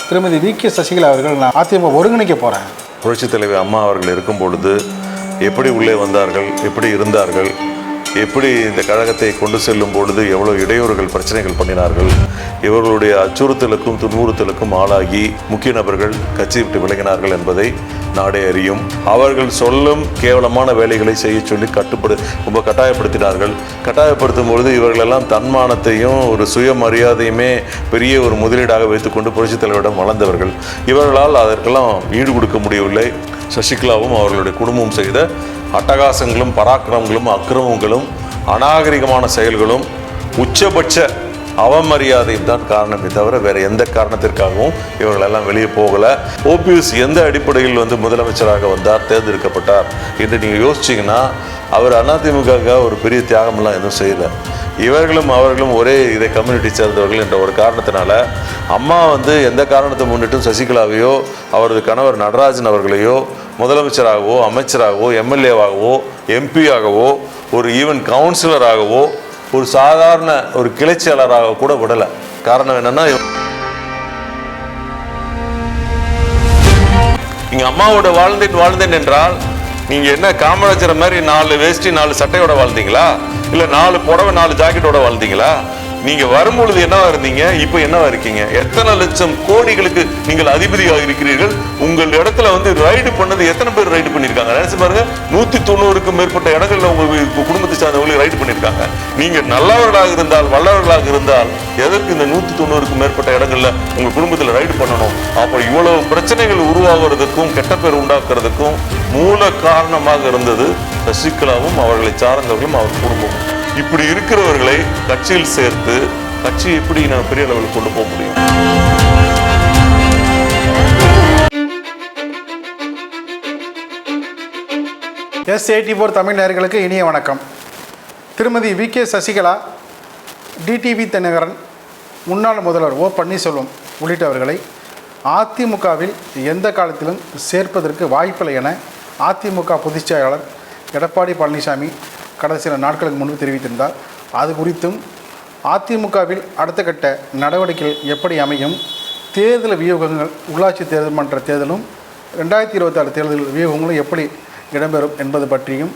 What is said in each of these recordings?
திருமதி வி.கே. சசிகலா அவர்கள் நான் அதிமுக ஒருங்கிணைக்க போகிறேன். புரட்சித் தலைவர் அம்மா அவர்கள் இருக்கும் பொழுது எப்படி உள்ளே வந்தார்கள், எப்படி இருந்தார்கள், எப்படி இந்த கழகத்தை கொண்டு செல்லும் பொழுது எவ்வளோ இடையூறுகள் பிரச்சனைகள் பண்ணினார்கள், இவர்களுடைய அச்சுறுத்தலுக்கும் துன்புறுத்தலுக்கும் ஆளாகி முக்கிய நபர்கள் கட்சி விட்டு விலகினார்கள் என்பதை நாடே அறியும். அவர்கள் சொல்லும் கேவலமான வேலைகளை செய்ய சொல்லி ரொம்ப கட்டாயப்படுத்தினார்கள். கட்டாயப்படுத்தும் பொழுது இவர்களெல்லாம் தன்மானத்தையும் ஒரு சுயமரியாதையுமே பெரிய ஒரு முதலீடாக வைத்துக்கொண்டு புரட்சித் தலைவரிடம் வளர்ந்தவர்கள். இவர்களால் அதற்கெல்லாம் ஈடு கொடுக்க முடியவில்லை. சசிகலாவும் அவர்களுடைய குடும்பம் செய்த அட்டகாசங்களும் பராக்கிரமங்களும் அக்கிரமங்களும் அநாகரிகமான செயல்களும் உச்சபட்ச அவமரியாதையும் தான் காரணமே தவிர வேற எந்த காரணத்திற்காகவும் இவர்களெல்லாம் வெளியே போகலை. ஓபிஎஸ் எந்த அடிப்படையில் முதலமைச்சராக வந்தார், தேர்ந்தெடுக்கப்பட்டார் என்று நீங்கள் யோசிச்சிங்கன்னா அவர் அதிமுக ஒரு பெரிய தியாகமெல்லாம் எதுவும் செய்யலை. இவர்களும் அவர்களும் ஒரே இதை கம்யூனிட்டி சேர்ந்தவர்கள் என்ற ஒரு காரணத்தினால அம்மா எந்த காரணத்தை முன்னிட்டும் சசிகலாவையோ அவரது கணவர் நடராஜன் அவர்களையோ முதலமைச்சராகவோ அமைச்சராகவோ எம்எல்ஏவாகவோ எம்பியாகவோ ஒரு ஈவன் கவுன்சிலராகவோ ஒரு சாதாரண ஒரு கிளைச்செயலராக கூட விடலை. காரணம் என்னன்னா, நீங்க அம்மாவோட வாழ்ந்தேன் என்றால் நீங்க என்ன காமராஜர் மாதிரி 4 வேஷ்டி 4 சட்டையோட வாழ்ந்தீங்களா, இல்ல 4 புடவை 4 ஜாக்கெட்டோட வாழ்ந்தீங்களா? நீங்க வரும்பொழுது என்னவா இருந்தீங்க, இப்ப என்னவா இருக்கீங்க? எத்தனை லட்சம் கோடிகளுக்கு நீங்கள் அதிபதியாக இருக்கிறீர்கள். உங்கள் இடத்துல ரைடு பண்ணது எத்தனை பேர் ரைடு பண்ணிருக்காங்க நினைச்சு பாருங்க. 190க்கும் மேற்பட்ட இடங்கள்ல உங்க குடும்பத்தை சார்ந்தவங்களுக்கு ரைடு பண்ணிருக்காங்க. நீங்க நல்லவர்களாக இருந்தால் வல்லவர்களாக இருந்தால் எதற்கு இந்த 190க்கும் மேற்பட்ட இடங்கள்ல உங்க குடும்பத்துல ரைடு பண்ணணும்? அப்ப இவ்வளவு பிரச்சனைகள் உருவாகிறதுக்கும் கெட்ட பேர் உண்டாக்குறதுக்கும் மூல காரணமாக இருந்தது சசிகலாவும் அவர்களை சார்ந்தவர்களும் அவர் குடும்பமும். இப்படி இருக்கிறவர்களை கட்சியில் சேர்த்து கட்சி எப்படி நான் பெரிய அளவில் கொண்டு போக முடியும்? S84 தமிழ் நேயர்களுக்கு இனிய வணக்கம். திருமதி வி.கே. சசிகலா, டிடிவி தினகரன், முன்னாள் முதல்வர் ஓ. பன்னீர்செல்வம் உள்ளிட்டவர்களை அதிமுகவில் எந்த காலத்திலும் சேர்ப்பதற்கு வாய்ப்பில்லை என அதிமுக பொதுச் செயலாளர் எடப்பாடி பழனிசாமி கடந்த சில நாட்களுக்கு முன்பு தெரிவித்திருந்தார். அது குறித்தும் அதிமுகவில் அடுத்த கட்ட நடவடிக்கைகள் எப்படி அமையும், தேர்தல் வியூகங்கள், உள்ளாட்சி தேர்தல் மன்ற தேர்தலும் 2026 தேர்தல் வியூகங்களும் எப்படி இடம்பெறும் என்பது பற்றியும்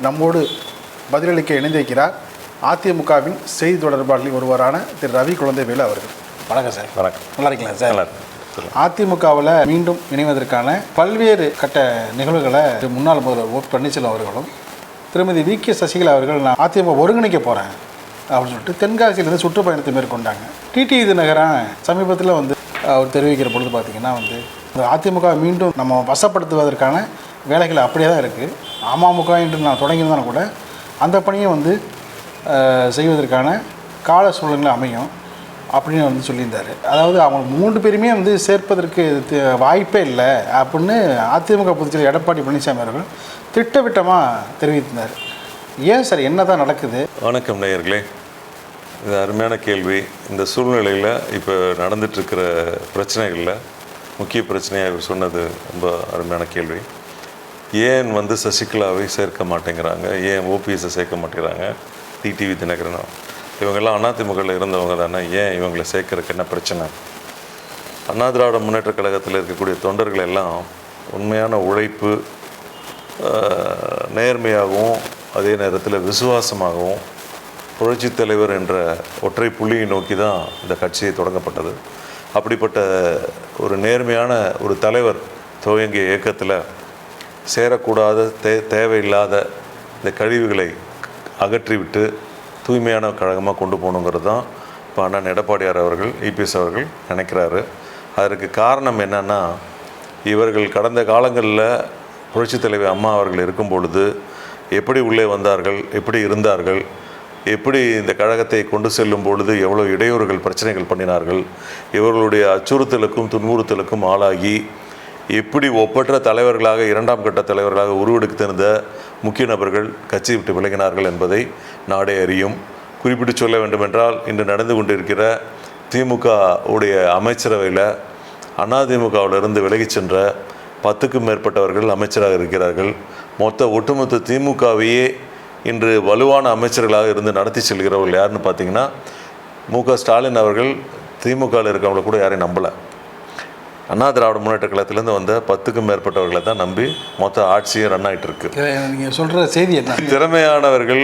நம்மோடு பதிலளிக்க இணைந்திருக்கிறார் அதிமுகவின் செய்தி தொடர்பாளர்களில் ஒருவரான திரு ரவி குழந்தைவேலு அவர்கள். வணக்கம் சார். வணக்கம். நல்லா இருக்கீங்களா சார்? அதிமுகவில் மீண்டும் இணைவதற்கான பல்வேறு கட்ட நிகழ்வுகளை முன்னாள் முதல்வர் ஓ. பன்னீர்செல்வம் அவர்களும் திருமதி வி.கே. சசிகலா அவர்கள் நான் அதிமுக ஒருங்கிணைக்க போகிறேன் அப்படின்னு சொல்லிட்டு தென்காசியிலேருந்து சுற்றுப்பயணத்தை மேற்கொண்டாங்க. டிடிவி தினகரன் சமீபத்தில் அவர் தெரிவிக்கிற பொழுது பார்த்திங்கன்னா அதிமுக மீண்டும் நம்ம வசப்படுத்துவதற்கான வேலைகள் அப்படியே தான் இருக்குது. அமமுக என்று நான் தொடங்கியிருந்தாலும் கூட அந்த பணியை செய்வதற்கான கால சூழல்கள் அமையும் அப்படின்னு சொல்லியிருந்தார். அதாவது அவங்க 3 பேருமே சேர்ப்பதற்கு வாய்ப்பே இல்லை அப்படின்னு அதிமுக பொதுச்செயலாளர் எடப்பாடி பழனிசாமி அவர்கள் திட்டவட்டமாக தெரிவித்திருந்தார். ஏன் சார், என்ன தான் நடக்குது? வணக்கம் நேயர்களே, இது அருமையான கேள்வி. இந்த சூழ்நிலையில் இப்போ நடந்துட்டுருக்கிற பிரச்சனைகளில் முக்கிய பிரச்சனையாக இவர் சொன்னது ரொம்ப அருமையான கேள்வி. ஏன் சசிகலாவை சேர்க்க மாட்டேங்கிறாங்க, ஏன் ஓபிஎஸை சேர்க்க மாட்டேங்கிறாங்க, டிடிவி தினகரன் இவங்கெல்லாம் அதிமுகவில் இருந்தவங்க தானே, ஏன் இவங்களை சேர்க்கறதுக்கு என்ன பிரச்சனை? அண்ணா திராவிட முன்னேற்ற கழகத்தில் இருக்கக்கூடிய தொண்டர்கள் எல்லாம் உண்மையான உழைப்பு, நேர்மையாகவும் அதே நேரத்தில் விசுவாசமாகவும் புரட்சித் தலைவர் என்ற ஒற்றை புள்ளியை நோக்கி தான் இந்த கட்சியை தொடங்கப்பட்டது. அப்படிப்பட்ட ஒரு நேர்மையான ஒரு தலைவர் துவங்கிய இயக்கத்தில் சேரக்கூடாத தேவையில்லாத இந்த கழிவுகளை அகற்றிவிட்டு தூய்மையான கழகமாக கொண்டு போகணுங்கிறது தான் இப்போ அண்ணன் எடப்பாடியார் அவர்கள், இபிஎஸ் அவர்கள் நினைக்கிறாரு. அதற்கு காரணம் என்னென்னா, இவர்கள் கடந்த காலங்களில் புரட்சித் தலைவர் அம்மா அவர்கள் இருக்கும் பொழுது எப்படி உள்ளே வந்தார்கள், எப்படி இருந்தார்கள், எப்படி இந்த கழகத்தை கொண்டு செல்லும் பொழுது எவ்வளோ இடையூறுகள் பிரச்சனைகள் பண்ணினார்கள், இவர்களுடைய அச்சுறுத்தலுக்கும் துன்புறுத்தலுக்கும் ஆளாகி எப்படி ஒப்பற்ற தலைவர்களாக 2ஆம் கட்ட தலைவர்களாக உருவெடுத்திருந்த முக்கிய நபர்கள் கட்சி விட்டு விலகினார்கள் என்பதை நாடே அறியும். குறிப்பிட்டு சொல்ல வேண்டுமென்றால், இன்று நடந்து கொண்டிருக்கிற திமுக உடைய அமைச்சரவையில் அதிமுகவிலிருந்து விலகி சென்ற 10க்கும் மேற்பட்டவர்கள் அமைச்சராக இருக்கிறார்கள். ஒட்டுமொத்த திமுகவையே இன்று வலுவான அமைச்சர்களாக இருந்து நடத்தி செல்கிறவர்கள் யாருன்னு பார்த்தீங்கன்னா, மு.க. ஸ்டாலின் அவர்கள் திமுகவில் இருக்கிறவங்கள கூட யாரையும் நம்பலை. அண்ணா திராவிட முன்னேற்ற கழகத்திலேருந்து வந்த 10க்கும் மேற்பட்டவர்களை தான் நம்பி மொத்த ஆட்சியும் ரன் ஆகிட்டு இருக்கு. நீங்கள் சொல்கிற செய்தி என்ன? திறமையானவர்கள்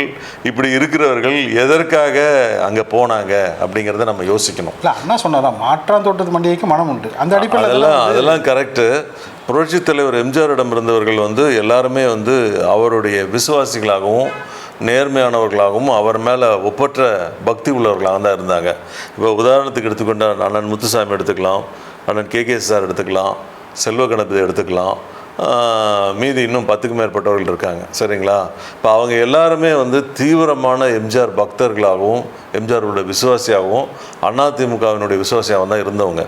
இப்படி இருக்கிறவர்கள் எதற்காக அங்கே போனாங்க அப்படிங்கிறத நம்ம யோசிக்கணும். இல்லை, அண்ணா சொன்னாரா மாற்றான் தோட்டத்து மண்டிகைக்கு மனம் உண்டு, அந்த அடிப்படையில் அதெல்லாம் கரெக்டு. புரட்சித் தலைவர் எம்ஜிஆரிடம் இருந்தவர்கள் எல்லாருமே அவருடைய விசுவாசிகளாகவும் நேர்மையானவர்களாகவும் அவர் மேலே ஒப்பற்ற பக்தி உள்ளவர்களாக தான் இருந்தாங்க. இப்போ உதாரணத்துக்கு எடுத்துக்கொண்ட அண்ணன் முத்துசாமி எடுத்துக்கலாம், அண்ணன் கே சார் எடுத்துக்கலாம், செல்வ கணபதி எடுத்துக்கலாம், மீதி இன்னும் 10க்கும் மேற்பட்டவர்கள் இருக்காங்க. சரிங்களா? இப்போ அவங்க எல்லாருமே தீவிரமான எம்ஜிஆர் பக்தர்களாகவும் எம்ஜிஆருடைய விசுவாசியாகவும் அதிமுகவினுடைய விசுவாசியாகவும் தான் இருந்தவங்க.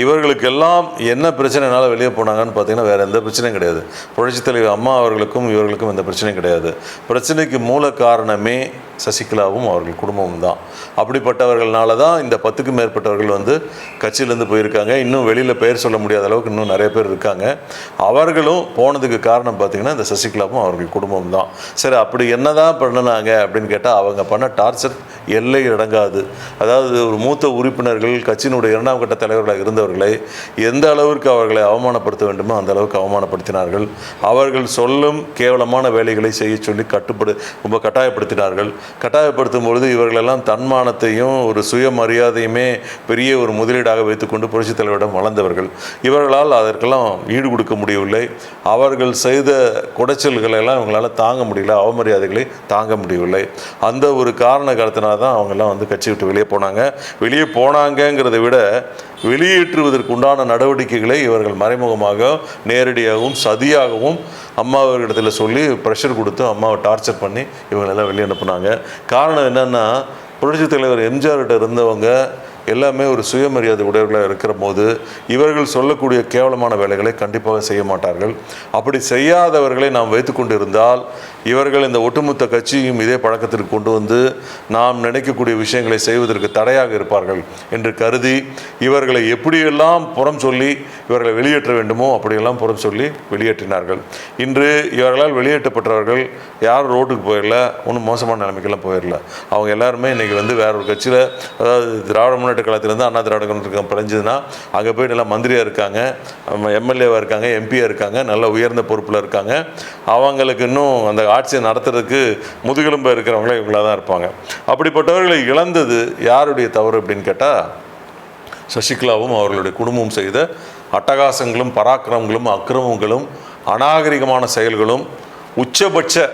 இவர்களுக்கெல்லாம் என்ன பிரச்சனைனால வெளியே போனாங்கன்னு பார்த்தீங்கன்னா வேறு எந்த பிரச்சனையும் கிடையாது. புரட்சித் தலைவர் அம்மா அவர்களுக்கும் இவர்களுக்கும் எந்த பிரச்சனையும் கிடையாது. பிரச்சனைக்கு மூல காரணமே சசிகலாவும் அவர்கள் குடும்பமும் தான். அப்படிப்பட்டவர்களால தான் இந்த 10க்கும் மேற்பட்டவர்கள் கட்சியிலேருந்து போயிருக்காங்க. இன்னும் வெளியில் பெயர் சொல்ல முடியாத அளவுக்கு இன்னும் நிறைய பேர் இருக்காங்க. அவர்களும் போனதுக்கு காரணம் பார்த்திங்கன்னா இந்த சசிகலாவும் அவர்கள் குடும்பம் தான். சரி, அப்படி என்ன தான் பண்ணினாங்க அப்படின்னு கேட்டால் அவங்க பண்ண டார்ச்சர் எல்லை அடங்காது. அதாவது ஒரு மூத்த உறுப்பினர்கள் கட்சியினுடைய 2ஆம் கட்ட தலைவர்களாக இருந்தவர்களை எந்த அளவிற்கு அவர்களை அவமானப்படுத்த வேண்டுமோ அந்த அளவுக்கு அவமானப்படுத்தினார்கள். அவர்கள் சொல்லும் கேவலமான வேலைகளை செய்ய சொல்லி ரொம்ப கட்டாயப்படுத்தினார்கள். கட்டாயப்படுத்தும் பொழுது இவர்களெல்லாம் தன்மானத்தையும் ஒரு சுயமரியாதையுமே பெரிய ஒரு முதலீடாக வைத்துக்கொண்டு புரட்சித் தலைவரிடம் வளர்ந்தவர்கள். இவர்களால் அதற்கெல்லாம் ஈடு கொடுக்க முடியவில்லை. அவர்கள் செய்த குடைச்சல்களை எல்லாம் இவங்களால் தாங்க முடியல, அவமரியாதைகளை தாங்க முடியவில்லை. அந்த ஒரு காரண காரணத்தினால தான் அவங்கெல்லாம் கட்சி விட்டு வெளியே போனாங்கிறத விட வெளியேற்றுவதற்கு உண்டான நடவடிக்கைகளை இவர்கள் மறைமுகமாக நேரடியாகவும் சதியாகவும் அம்மாவர்களிடத்தில் சொல்லி ப்ரெஷர் கொடுத்து அம்மாவை டார்ச்சர் பண்ணி இவங்களெல்லாம் வெளியே அனுப்புனாங்க. காரணம் என்னென்னா, புரட்சித் தலைவர் எம்ஜிஆர்கிட்ட இருந்தவங்க எல்லாமே ஒரு சுயமரியாதை உடையவர்களாக இருக்கிற போது இவர்கள் சொல்லக்கூடிய கேவலமான வேலைகளை கண்டிப்பாக செய்ய மாட்டார்கள். அப்படி செய்யாதவர்களை நாம் வைத்துக்கொண்டு இருந்தால் இவர்கள் இந்த ஒட்டுமொத்த கட்சியும் இதே பழக்கத்திற்கு கொண்டு நாம் நினைக்கக்கூடிய விஷயங்களை செய்வதற்கு தடையாக இருப்பார்கள் என்று கருதி இவர்களை எப்படியெல்லாம் புறம் சொல்லி இவர்களை வெளியேற்ற வேண்டுமோ அப்படியெல்லாம் புறம் சொல்லி வெளியேற்றினார்கள். இன்று இவர்களால் வெளியேற்றப்பட்டவர்கள் யாரும் ரோட்டுக்கு போயிடல, ஒன்றும் மோசமான நிலைமைக்கெல்லாம் போயிடல. அவங்க எல்லாருமே இன்றைக்கி வேற ஒரு கட்சியில், அதாவது திராவிட முன்னேற்ற கழகத்திலேருந்து அண்ணா திராவிட கழகம் பிழைஞ்சதுன்னா அங்கே போய் நல்லா மந்திரியாக இருக்காங்க, எம்எல்ஏவாக இருக்காங்க, எம்பியாக இருக்காங்க, நல்ல உயர்ந்த பொறுப்பில் இருக்காங்க. அவங்களுக்கு இன்னும் அந்த ஆட்சியை நடத்துறதுக்கு முதுகெலும்பு இருக்கிறவங்களே இவங்களாக தான் இருப்பாங்க. அப்படிப்பட்டவர்களை இழந்தது யாருடைய தவறு அப்படின்னு கேட்டால் சசிகலாவும் அவர்களுடைய குடும்பமும் செய்த அட்டகாசங்களும் பராக்கிரமங்களும் அக்கிரமங்களும் அநாகரிகமான செயல்களும் உச்சபட்ச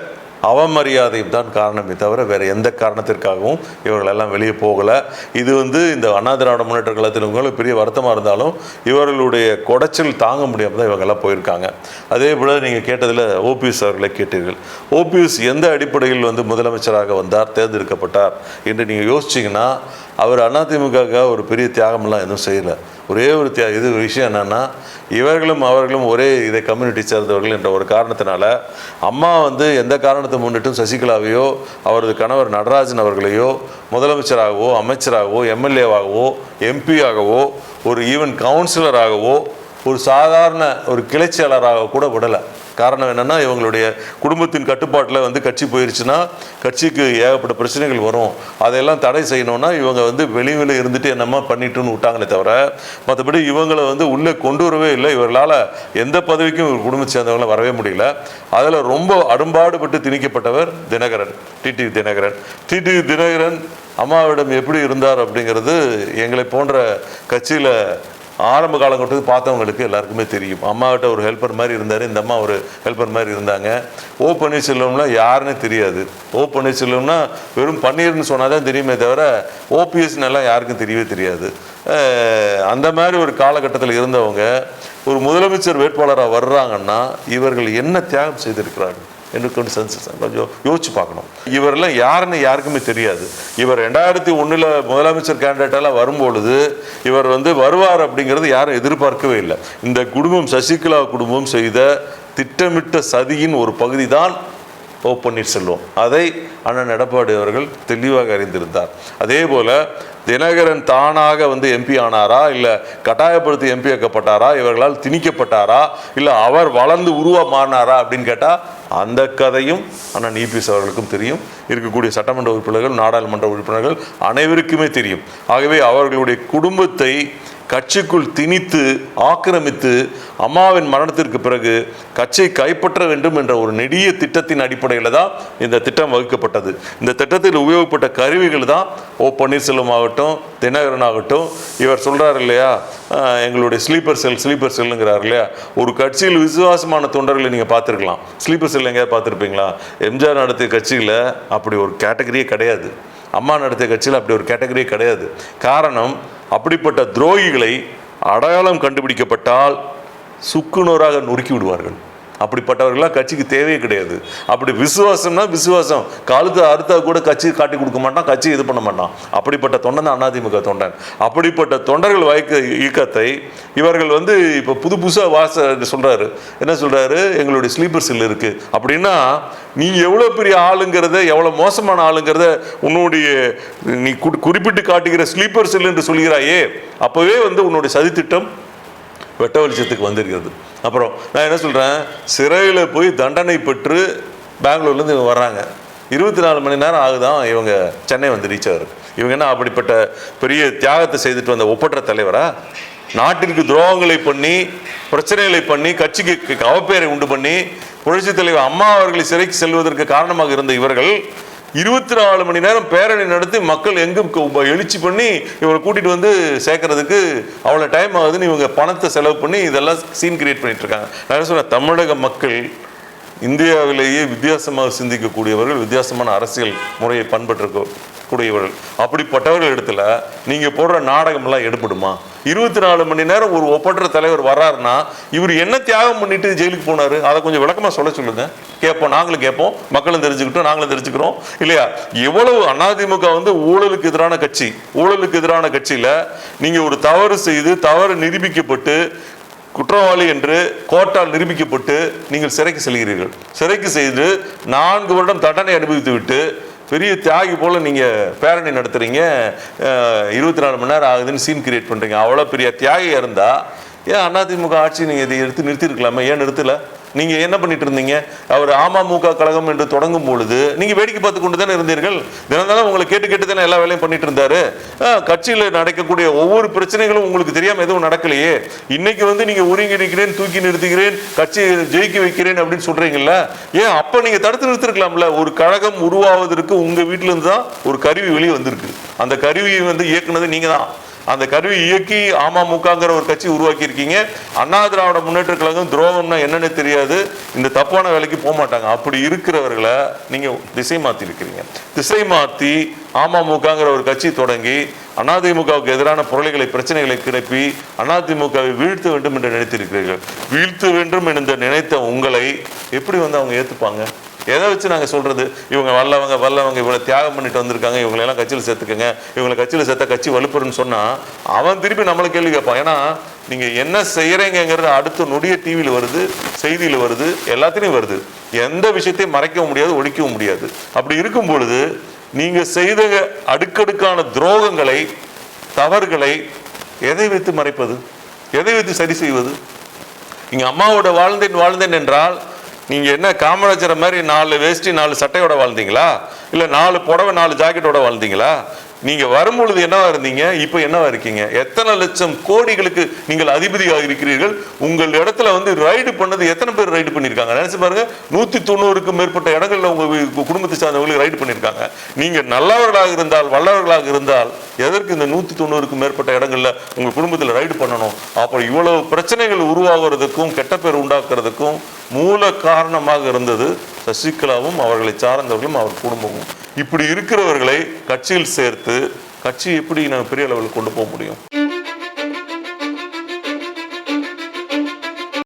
அவமரியாதையும் தான் காரணமே தவிர வேறு எந்த காரணத்திற்காகவும் இவர்களெல்லாம் வெளியே போகலை. இது இந்த அண்ணா திராவிட முன்னேற்ற கழகத்தினவங்களுக்கு பெரிய வருத்தமாக இருந்தாலும் இவர்களுடைய குடைச்சல் தாங்க முடியாமல் தான் இவங்கெல்லாம் போயிருக்காங்க. அதே போல் நீங்கள் கேட்டதில் ஓபிஎஸ் அவர்களை கேட்டீர்கள். ஓபிஎஸ் எந்த அடிப்படையில் முதலமைச்சராக வந்தார், தேர்ந்தெடுக்கப்பட்டார் என்று நீங்கள் யோசிச்சிங்கன்னா அவர் அதிமுக ஒரு பெரிய தியாகமெல்லாம் எதுவும் செய்யலை. ஒரே ஒரு விஷயம் என்னென்னா, இவர்களும் அவர்களும் ஒரே இதை கம்யூனிட்டி சேர்ந்தவர்கள் என்ற ஒரு காரணத்தினால அம்மா எந்த காரணத்தை முன்னிட்டும் சசிகலாவையோ அவரது கணவர் நடராஜன் அவர்களையோ முதலமைச்சராகவோ அமைச்சராகவோ எம்எல்ஏவாகவோ எம்பியாகவோ ஒரு ஈவன் கவுன்சிலராகவோ ஒரு சாதாரண ஒரு கிளைச்செயலராக கூட விடலை. காரணம் என்னென்னா, இவங்களுடைய குடும்பத்தின் கட்டுப்பாட்டில் கட்சி போயிடுச்சுன்னா கட்சிக்கு ஏகப்பட்ட பிரச்சனைகள் வரும். அதையெல்லாம் தடை செய்யணும்னா இவங்க வெளியில் இருந்துட்டு என்னம்மா பண்ணிட்டுன்னு விட்டாங்களே தவிர மற்றபடி இவங்களை உள்ளே கொண்டு வரவே இல்லை. இவர்களால் எந்த பதவிக்கும் இவர் குடும்பத்தை சேர்ந்தவங்களை வரவே முடியல. அதில் ரொம்ப அரும்பாடுபட்டு திணிக்கப்பட்டவர் தினகரன், டிடிவி தினகரன். டிடிவி தினகரன் அம்மாவிடம் எப்படி இருந்தார் அப்படிங்கிறது எங்களை போன்ற கட்சியில் ஆரம்ப காலகட்டத்துக்கு பார்த்தவங்களுக்கு எல்லாருக்குமே தெரியும். அம்மாவிட்ட ஒரு ஹெல்ப்பர் மாதிரி இருந்தார், இந்த அம்மா ஒரு ஹெல்ப்பர் மாதிரி இருந்தாங்க. ஓ பன்னீர்செல்வம்னா யாருன்னே தெரியாது. ஓ பன்னீர்செல்வம்னா வெறும் பன்னீர்னு சொன்னால் தான் தெரியுமே தவிர ஓபிஎஸ்னெல்லாம் யாருக்கும் தெரியவே தெரியாது. அந்த மாதிரி ஒரு காலகட்டத்தில் இருந்தவங்க ஒரு முதலமைச்சர் வேட்பாளராக வர்றாங்கன்னா இவர்கள் என்ன தியாகம் செய்திருக்கிறார்கள் என்று கொஞ்சம் யோசிச்சு பார்க்கணும். இவரெல்லாம் யாருன்னு யாருக்குமே தெரியாது. இவர் 2001 முதலமைச்சர் கேண்டிடேட்டெல்லாம் வரும்பொழுது இவர் வருவார் அப்படிங்கிறது யாரும் எதிர்பார்க்கவே இல்லை. இந்த குடும்பம், சசிகலா குடும்பம் செய்த திட்டமிட்ட சதியின் ஒரு பகுதி தான் ஓ பன்னீர்செல்வம். அதை அண்ணன் எடப்பாடி அவர்கள் தெளிவாக அறிந்திருந்தார். அதே போல தினகரன் தானாக எம்பி ஆனாரா, இல்லை கட்டாயப்படுத்தி எம்பி ஆக்கப்பட்டாரா, இவர்களால் திணிக்கப்பட்டாரா, இல்லை அவர் வளர்ந்து மாறினாரா அப்படின்னு கேட்டால் அந்த கதையும் அண்ணன் இபிஎஸ் அவர்களுக்கும் தெரியும். இருக்கக்கூடிய சட்டமன்ற உறுப்பினர்கள், நாடாளுமன்ற உறுப்பினர்கள் அனைவருக்குமே தெரியும். ஆகவே அவர்களுடைய குடும்பத்தை கட்சிக்குள் திணித்து ஆக்கிரமித்து அம்மாவின் மரணத்திற்கு பிறகு கட்சியை கைப்பற்ற வேண்டும் என்ற ஒரு நெடிய திட்டத்தின் அடிப்படையில் தான் இந்த திட்டம் வகுக்கப்பட்டது. இந்த திட்டத்தில் உபயோகப்பட்ட கருவிகள் தான் ஓ பன்னீர்செல்வம் ஆகட்டும், தினகரன் ஆகட்டும். இவர் சொல்றாரு இல்லையா, எங்களுடைய ஸ்லீப்பர் செல்லுங்கிறார் இல்லையா. ஒரு கட்சியில் விசுவாசமான தொண்டர்களை நீங்க பார்த்துருக்கலாம். ஸ்லீப்பர் செல் எங்கேயாவது பார்த்துருப்பீங்களா? எம்ஜிஆர் நடத்திய கட்சியில் அப்படி ஒரு கேட்டகரியே கிடையாது. அம்மா நடத்திய கட்சியில் அப்படி ஒரு கேட்டகரியே கிடையாது. காரணம், அப்படிப்பட்ட துரோகிகளை அடையாளம் கண்டுபிடிக்கப்பட்டால் சுக்குநூறாக நொறுக்கி விடுவார்கள். அப்படிப்பட்டவர்களாம் கட்சிக்கு தேவையே கிடையாது. அப்படி விசுவாசம்னா விசுவாசம், காலத்து அறுத்தா கூட கட்சி காட்டி கொடுக்க மாட்டான், கட்சி இது பண்ண மாட்டான். அப்படிப்பட்ட தொண்டன் தான் அதிமுக தொண்டன். அப்படிப்பட்ட தொண்டர்கள் இயக்கத்தை இவர்கள் இப்போ புதுசாக சொல்றாரு. என்ன சொல்றாரு? எங்களுடைய ஸ்லீப்பர் செல் இருக்கு அப்படின்னா, நீ எவ்வளோ பெரிய ஆளுங்கிறத, எவ்வளோ மோசமான ஆளுங்கிறத உன்னுடைய நீ குறிப்பிட்டு காட்டுகிற ஸ்லீப்பர் செல் என்று சொல்கிறாயே, அப்பவே உன்னுடைய சதித்திட்டம் வெட்ட வெளிச்சத்துக்கு வந்திருக்கிறது. அப்புறம் நான் என்ன சொல்கிறேன், சிறையில் போய் தண்டனை பெற்று பெங்களூர்லேருந்து இவங்க வர்றாங்க. 24 மணி நேரம் ஆகுதான் இவங்க சென்னை ரீச் ஆகுது. இவங்க என்ன அப்படிப்பட்ட பெரிய தியாகத்தை செய்துட்டு வந்த ஒப்பற்ற தலைவரா? நாட்டிற்கு துரோகங்களை பண்ணி, பிரச்சனைகளை பண்ணி, கட்சிக்கு அவப்பெயரை உண்டு பண்ணி, புரட்சித் தலைவர் அம்மா அவர்களை சிறைக்கு செல்வதற்கு காரணமாக இருந்த இவர்கள் 24 மணி நேரம் பேரணி நடத்தி மக்கள் எங்கும் எழுச்சி பண்ணி இவங்களை கூட்டிட்டு சேர்க்கறதுக்கு அவ்வளோ டைம் ஆகுதுன்னு இவங்க பணத்தை செலவு பண்ணி இதெல்லாம் சீன் கிரியேட் பண்ணிட்டு இருக்காங்க. நான் என்ன சொல்றேன், தமிழக மக்கள் இந்தியாவிலேயே வித்தியாசமாக சிந்திக்கக்கூடியவர்கள், வித்தியாசமான அரசியல் முறையை பண்பற்றக்கூடியவர்கள். அப்படிப்பட்டவர்கள் இடத்துல நீங்க போடுற நாடகம்லாம் எடுபடுமா? 24 மணி நேரம் ஒரு ஒப்பற்ற தலைவர் வர்றாருன்னா இவர் என்ன தியாகம் பண்ணிட்டு ஜெயிலுக்கு போனாரு? அதை கொஞ்சம் விளக்கமா சொல்லுங்க. கேட்போம், நாங்களும் கேட்போம், மக்களும் தெரிஞ்சுக்கிட்டோம், நாங்களும் தெரிஞ்சுக்கிறோம் இல்லையா? எவ்வளவு அதிமுக ஊழலுக்கு எதிரான கட்சி. ஊழலுக்கு எதிரான கட்சியில நீங்க ஒரு தவறு செய்து தவறு நிரூபிக்கப்பட்டு குற்றவாளி என்று கோர்ட்டால் நிரூபிக்கப்பட்டு நீங்கள் சிறைக்கு செல்கிறீர்கள். சிறைக்கு செய்து 4 வருடம் தண்டனை அனுபவித்து விட்டு பெரிய தியாகி போல நீங்க பேரணி நடத்துறீங்க, 24 மணி நேரம் ஆகுதுன்னு சீன் கிரியேட் பண்றீங்க. அவ்வளோ பெரிய தியாகியா இருந்தா ஏன் அதிமுக ஆட்சி நீங்க இதை எடுத்து நிறுத்திருக்கலாமே? ஏன் நிறுத்தல? நீங்க என்ன பண்ணிட்டு இருந்தீங்க? அவர் அமமுக கழகம் என்று தொடங்கும் பொழுது நீங்க வேடிக்கை பார்த்து கொண்டு தானே இருந்தீர்கள். தினந்தாலும் உங்களை கேட்டு தானே எல்லா வேலையும் பண்ணிட்டு இருந்தாரு. கட்சியில் நடக்கக்கூடிய ஒவ்வொரு பிரச்சனைகளும் உங்களுக்கு தெரியாம எதுவும் நடக்கலையே. இன்னைக்கு நீங்க ஒருங்கிணைக்கிறேன், தூக்கி நிறுத்துகிறேன், கட்சியை ஜெயிக்க வைக்கிறேன் அப்படின்னு சொல்றீங்கல்ல, ஏன் அப்ப நீங்க தடுத்து நிறுத்திருக்கலாம்ல? ஒரு கழகம் உருவாவதற்கு உங்க வீட்டுல இருந்து தான் ஒரு கருவி வெளியே வந்திருக்கு. அந்த கருவியை இயக்குனது நீங்க தான். அந்த கருவி இயக்கி அமமுகங்கிற ஒரு கட்சி உருவாக்கி இருக்கீங்க. அண்ணா திராவிட முன்னேற்ற கழகம் துரோகம்னா என்னன்னு தெரியாது, இந்த தப்பான வேலைக்கு போக மாட்டாங்க. அப்படி இருக்கிறவர்களை நீங்க திசை மாத்தி இருக்கிறீங்க. திசை மாத்தி அமமுகங்கிற ஒரு கட்சி தொடங்கி அதிமுகவுக்கு எதிரான பொருளைகளை, பிரச்சனைகளை கிளப்பி அதிமுகவை வீழ்த்த வேண்டும் என்று நினைத்திருக்கிறீர்கள். வீழ்த்த வேண்டும் என்று நினைத்த உங்களை எப்படி அவங்க ஏத்துப்பாங்க? எதை வச்சு நாங்கள் சொல்றது? இவங்க வல்லவங்க இவங்களை தியாகம் பண்ணிட்டு வந்திருக்காங்க, இவங்களெல்லாம் கட்சியில் சேர்த்துக்கங்க, இவங்களை கட்சியில் சேர்த்தா கட்சி வலுப்பெறுன்னு சொன்னா அவன் திருப்பி நம்மளை கேள்வி கேட்பான். ஏன்னா நீங்க என்ன செய்யறீங்கிறது அடுத்த நொடிய டிவியில் வருது, செய்தியில் வருது, எல்லாத்திலையும் வருது. எந்த விஷயத்தையும் மறைக்கவும் முடியாது, ஒழிக்கவும் முடியாது. அப்படி இருக்கும் பொழுது நீங்க செய்த அடுக்கடுக்கான துரோகங்களை, தவறுகளை எதை வைத்து மறைப்பது? எதை வைத்து சரி செய்வது? நீங்க அம்மாவோட வாழ்ந்தேன் என்றால் நீங்க என்ன காமராஜர் மாதிரி 4 வேஷ்டி 4 சட்டையோட வாழ்ந்தீங்களா? இல்ல 4 புடவை 4 ஜாக்கெட்டோட வாழ்ந்தீங்களா? நீங்க வரும்பொழுது என்னவா இருந்தீங்க, இப்ப என்னவா இருக்கீங்க? எத்தனை லட்சம் கோடிகளுக்கு நீங்கள் அதிபதியாக இருக்கிறீர்கள். உங்கள் இடத்துல ரைடு பண்ணது எத்தனை பேர் ரைடு பண்ணியிருக்காங்க நினைச்சு பாருங்க. 190க்கும் மேற்பட்ட இடங்கள்ல உங்க குடும்பத்தை சார்ந்தவங்களுக்கு ரைடு பண்ணியிருக்காங்க. நீங்க நல்லவர்களாக இருந்தால், வல்லவர்களாக இருந்தால் எதற்கு இந்த 190க்கும் மேற்பட்ட இடங்கள்ல உங்க குடும்பத்தில் ரைடு பண்ணணும்? அப்போ இவ்வளவு பிரச்சனைகள் உருவாகிறதுக்கும் கெட்ட பேர் உண்டாக்குறதுக்கும் மூல காரணமாக இருந்தது சசிகலாவும் அவர்களை சார்ந்தவர்களும் அவர் குடும்பமும். இப்படி இருக்கிறவர்களை கட்சியில் சேர்த்து கட்சி எப்படி பெரிய லெவலில் கொண்டு போக முடியும்?